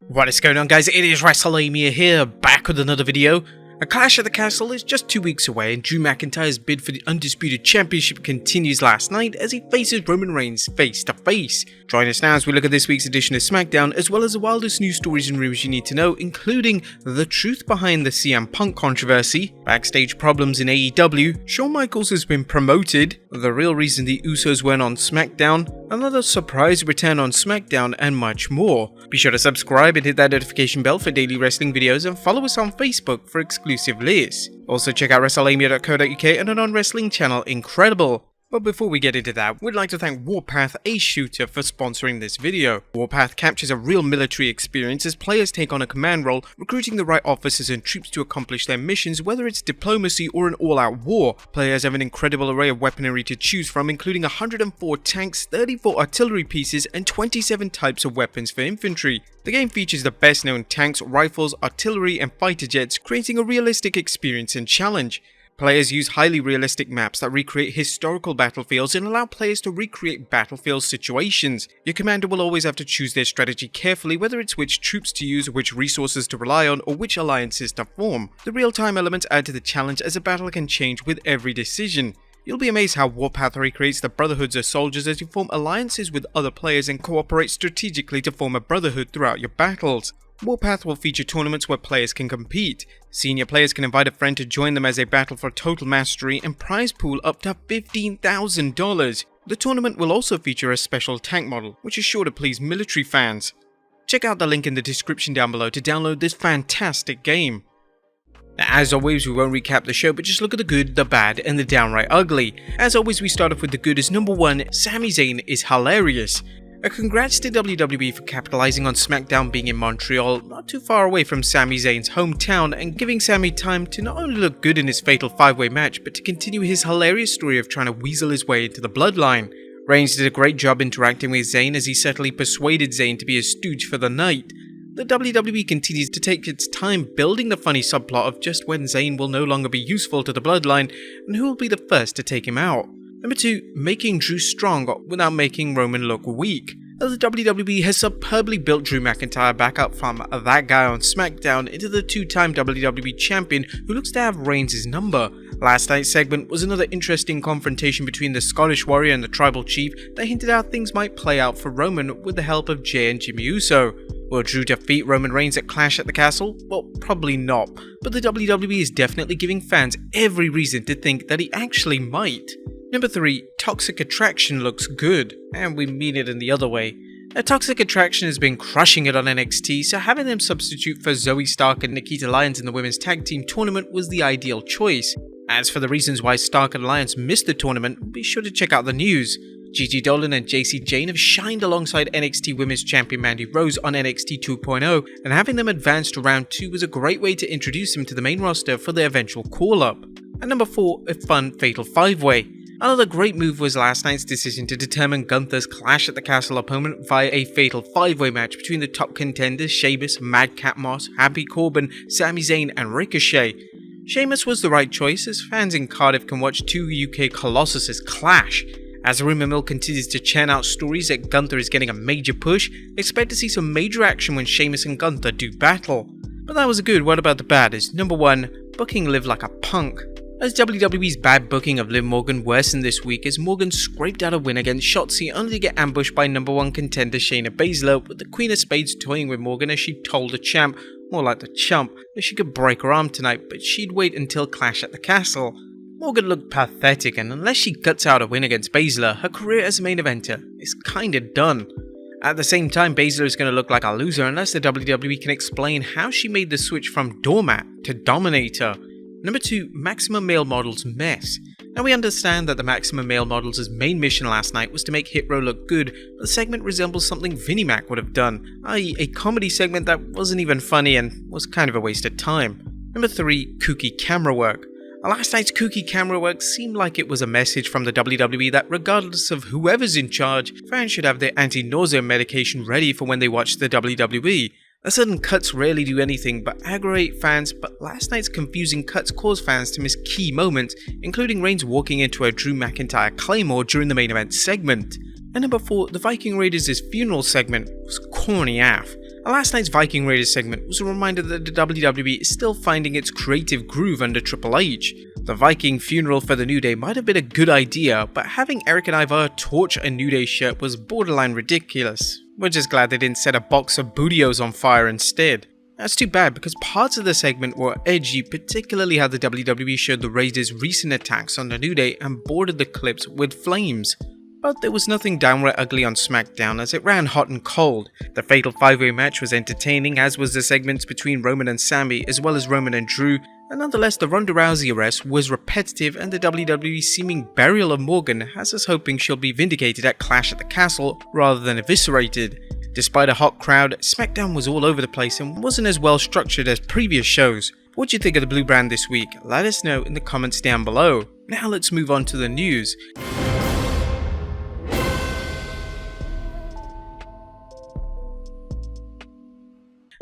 What is going on, guys? It is Wrestlelamia here, back with another video. A Clash at the Castle is just 2 weeks away, and Drew McIntyre's bid for the Undisputed Championship continues last night as he faces Roman Reigns face to face. Join us now as we look at this week's edition of Smackdown, as well as the wildest news stories and rumors you need to know, including the truth behind the CM Punk controversy, backstage problems in AEW, Shawn Michaels has been promoted, the real reason the Usos weren't on Smackdown, another surprise return on Smackdown, and much more. Be sure to subscribe and hit that notification bell for daily wrestling videos, and follow us on Facebook for exclusive lists. Also check out Wrestlelamia.co.uk and our non-wrestling channel Incredible. But before we get into that, we'd like to thank Warpath Ace Shooter for sponsoring this video. Warpath captures a real military experience as players take on a command role, recruiting the right officers and troops to accomplish their missions, whether it's diplomacy or an all-out war. Players have an incredible array of weaponry to choose from, including 104 tanks, 34 artillery pieces, and 27 types of weapons for infantry. The game features the best known tanks, rifles, artillery, and fighter jets, creating a realistic experience and challenge. Players use highly realistic maps that recreate historical battlefields and allow players to recreate battlefield situations. Your commander will always have to choose their strategy carefully, whether it's which troops to use, which resources to rely on, or which alliances to form. The real-time elements add to the challenge as a battle can change with every decision. You'll be amazed how Warpath recreates the brotherhoods of soldiers as you form alliances with other players and cooperate strategically to form a brotherhood throughout your battles. Warpath will feature tournaments where players can compete. Senior players can invite a friend to join them as they battle for total mastery and prize pool up to $15,000. The tournament will also feature a special tank model, which is sure to please military fans. Check out the link in the description down below to download this fantastic game. Now, as always, we won't recap the show, but just look at the good, the bad, and the downright ugly. As always, we start off with the good as number 1, Sami Zayn is hilarious. A congrats to WWE for capitalizing on Smackdown being in Montreal, not too far away from Sami Zayn's hometown, and giving Sami time to not only look good in his fatal 5-way match, but to continue his hilarious story of trying to weasel his way into the bloodline. Reigns did a great job interacting with Zayn as he subtly persuaded Zayn to be a stooge for the night. The WWE continues to take its time building the funny subplot of just when Zayn will no longer be useful to the bloodline, and who will be the first to take him out. Number 2, making Drew strong without making Roman look weak. As the WWE has superbly built Drew McIntyre back up from that guy on Smackdown into the 2-time WWE champion who looks to have Reigns' number. Last night's segment was another interesting confrontation between the Scottish Warrior and the Tribal Chief that hinted how things might play out for Roman with the help of Jey and Jimmy Uso. Will Drew defeat Roman Reigns at Clash at the Castle? Well, probably not, but the WWE is definitely giving fans every reason to think that he actually might. Number 3, Toxic Attraction looks good, and we mean it in the other way. Toxic Attraction has been crushing it on NXT, so having them substitute for Zoe Stark and Nikita Lyons in the women's tag team tournament was the ideal choice. As for the reasons why Stark and Lyons missed the tournament, be sure to check out the news. Gigi Dolan and JC Jane have shined alongside NXT Women's Champion Mandy Rose on NXT 2.0, and having them advance to round 2 was a great way to introduce them to the main roster for their eventual call-up. And number 4, a fun Fatal 5-Way. Another great move was last night's decision to determine Gunther's Clash at the Castle opponent via a Fatal 5-Way match between the top contenders Sheamus, Madcap Moss, Happy Corbin, Sami Zayn, and Ricochet. Sheamus was the right choice as fans in Cardiff can watch 2 UK Colossuses clash. As the rumour mill continues to churn out stories that Gunther is getting a major push, expect to see some major action when Sheamus and Gunther do battle. But that was good. What about the bad? Is number 1, booking Liv like a punk. As WWE's bad booking of Liv Morgan worsened this week as Morgan scraped out a win against Shotzi only to get ambushed by number 1 contender Shayna Baszler, with the Queen of Spades toying with Morgan as she told the champ, more like the chump, that she could break her arm tonight, but she'd wait until Clash at the Castle. Morgan looked pathetic, and unless she guts out a win against Baszler, her career as a main eventer is kinda done. At the same time, Baszler is going to look like a loser unless the WWE can explain how she made the switch from doormat to dominator. Number 2, Maximum Male Models mess. Now we understand that the Maximum Male Models' main mission last night was to make Hit Row look good, but the segment resembles something Vinnie Mac would have done, i.e. a comedy segment that wasn't even funny and was kind of a waste of time. Number 3, Kooky Camera Work. Last night's kooky camera work seemed like it was a message from the WWE that regardless of whoever's in charge, fans should have their anti-nausea medication ready for when they watch the WWE. The sudden cuts rarely do anything but aggravate fans, but last night's confusing cuts caused fans to miss key moments, including Reigns walking into a Drew McIntyre Claymore during the main event segment. And number 4, the Viking Raiders' funeral segment was corny AF. Last night's Viking Raiders segment was a reminder that the WWE is still finding its creative groove under Triple H. The Viking funeral for the New Day might have been a good idea, but having Eric and Ivar torch a New Day shirt was borderline ridiculous. We're just glad they didn't set a box of Bootios on fire instead. That's too bad because parts of the segment were edgy, particularly how the WWE showed the Raiders' recent attacks on the New Day and boarded the clips with flames. But there was nothing downright ugly on Smackdown as it ran hot and cold. The Fatal 5-Way match was entertaining, as was the segments between Roman and Sami, as well as Roman and Drew, and nonetheless the Ronda Rousey arrest was repetitive, and the WWE seeming burial of Morgan has us hoping she'll be vindicated at Clash at the Castle rather than eviscerated. Despite a hot crowd, Smackdown was all over the place and wasn't as well structured as previous shows. What do you think of the blue brand this week? Let us know in the comments down below. Now let's move on to the news.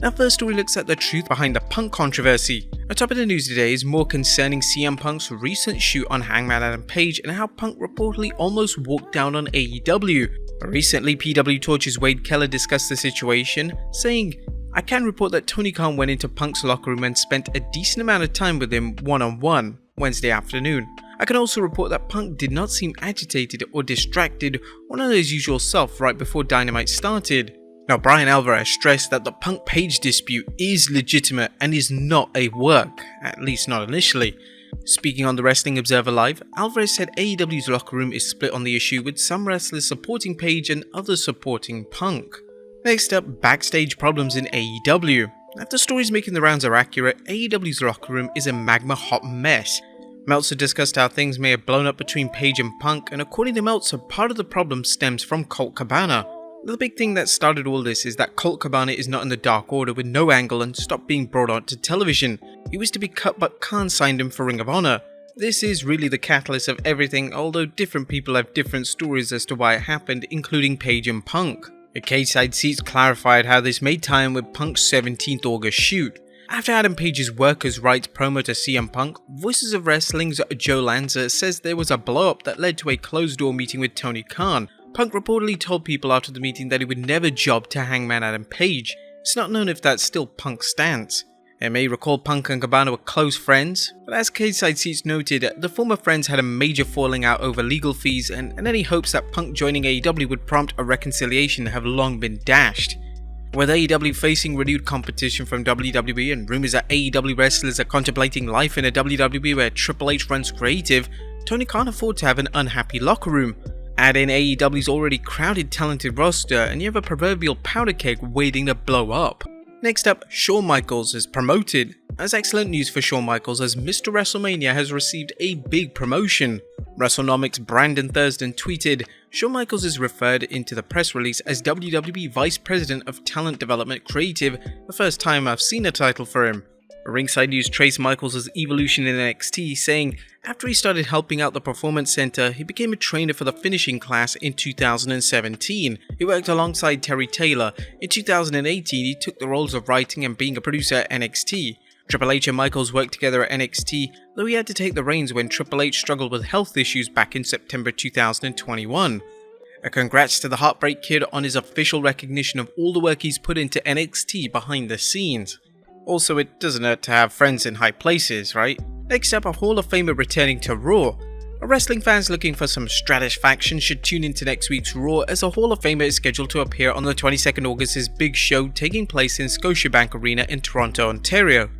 Our first story looks at the truth behind the Punk controversy. On top of the news today is more concerning CM Punk's recent shoot on Hangman Adam Page and how Punk reportedly almost walked down on AEW. Recently, PW Torch's Wade Keller discussed the situation, saying, "I can report that Tony Khan went into Punk's locker room and spent a decent amount of time with him one-on-one Wednesday afternoon. I can also report that Punk did not seem agitated or distracted or not his usual self right before Dynamite started." Now, Brian Alvarez stressed that the Punk-Page dispute is legitimate and is not a work, at least not initially. Speaking on the Wrestling Observer Live, Alvarez said AEW's locker room is split on the issue, with some wrestlers supporting Page and others supporting Punk. Next up, Backstage Problems in AEW. If the stories making the rounds are accurate, AEW's locker room is a magma hot mess. Meltzer discussed how things may have blown up between Page and Punk, and according to Meltzer, part of the problem stems from Colt Cabana. The big thing that started all this is that Colt Cabana is not in the Dark Order with no angle and stopped being brought onto television. He was to be cut, but Khan signed him for Ring of Honor. This is really the catalyst of everything, although different people have different stories as to why it happened, including Page and Punk. The K-Side Seats clarified how this made time with Punk's 17th August shoot. After Adam Page's workers' rights promo to CM Punk, Voices of Wrestling's Joe Lanza says there was a blow-up that led to a closed-door meeting with Tony Khan. Punk reportedly told people after the meeting that he would never job to Hangman Adam Page. It's not known if that's still Punk's stance. It may recall Punk and Cabana were close friends, but as K-Side Seats noted, the former friends had a major falling out over legal fees, and any hopes that Punk joining AEW would prompt a reconciliation have long been dashed. With AEW facing renewed competition from WWE and rumours that AEW wrestlers are contemplating life in a WWE where Triple H runs creative, Tony can't afford to have an unhappy locker room. Add in AEW's already crowded talented roster and you have a proverbial powder keg waiting to blow up. Next up, Shawn Michaels is promoted. That's excellent news for Shawn Michaels as Mr. WrestleMania has received a big promotion. WrestleNomics' Brandon Thurston tweeted, "Shawn Michaels is referred into the press release as WWE Vice President of Talent Development Creative, the first time I've seen a title for him." Ringside News traced Michaels' evolution in NXT, saying, after he started helping out the Performance Center, he became a trainer for the finishing class in 2017. He worked alongside Terry Taylor. In 2018, he took the roles of writing and being a producer at NXT. Triple H and Michaels worked together at NXT, though he had to take the reins when Triple H struggled with health issues back in September 2021. A congrats to the Heartbreak Kid on his official recognition of all the work he's put into NXT behind the scenes. Also, it doesn't hurt to have friends in high places, right? Next up, a Hall of Famer returning to Raw. Wrestling fans looking for some stratisfaction should tune into next week's Raw, as a Hall of Famer is scheduled to appear on the 22nd August's big show taking place in Scotiabank Arena in Toronto, Ontario.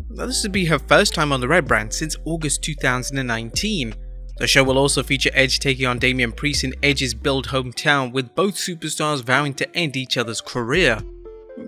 Now, this would be her first time on the Red Brand since August 2019. The show will also feature Edge taking on Damian Priest in Edge's build hometown, with both superstars vowing to end each other's career.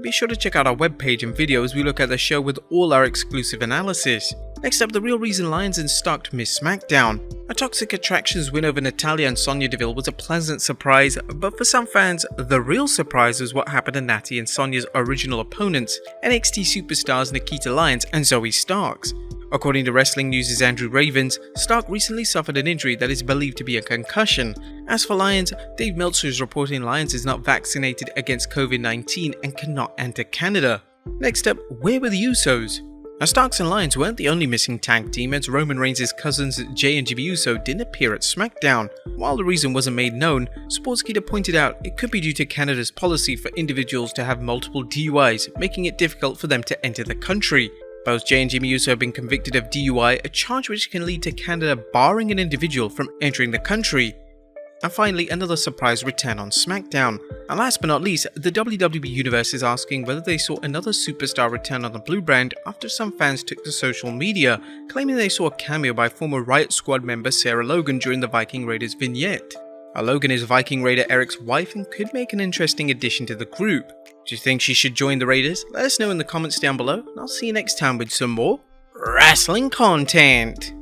Be sure to check out our webpage and video as we look at the show with all our exclusive analysis. Next up, the real reason Lyons and Stark missed Smackdown. A Toxic Attractions win over Natalya and Sonya Deville was a pleasant surprise, but for some fans, the real surprise was what happened to Natty and Sonya's original opponents, NXT superstars Nikita Lyons and Zoe Starks. According to Wrestling News' Andrew Ravens, Stark recently suffered an injury that is believed to be a concussion. As for Lyons, Dave Meltzer is reporting Lyons is not vaccinated against COVID-19 and cannot enter Canada. Next up, where were the Usos? Now, Starks and Lyons weren't the only missing tag team, as Roman Reigns' cousins Jey and Jimmy Uso didn't appear at Smackdown. While the reason wasn't made known, Sportskeeda pointed out it could be due to Canada's policy for individuals to have multiple DUIs, making it difficult for them to enter the country. Both Jey and Jimmy Uso have been convicted of DUI, a charge which can lead to Canada barring an individual from entering the country. And finally, another surprise return on Smackdown. And last but not least, the WWE Universe is asking whether they saw another superstar return on the Blue brand after some fans took to social media, claiming they saw a cameo by former Riot Squad member Sarah Logan during the Viking Raiders vignette. Logan is Viking Raider Eric's wife and could make an interesting addition to the group. Do you think she should join the Raiders? Let us know in the comments down below, and I'll see you next time with some more wrestling content.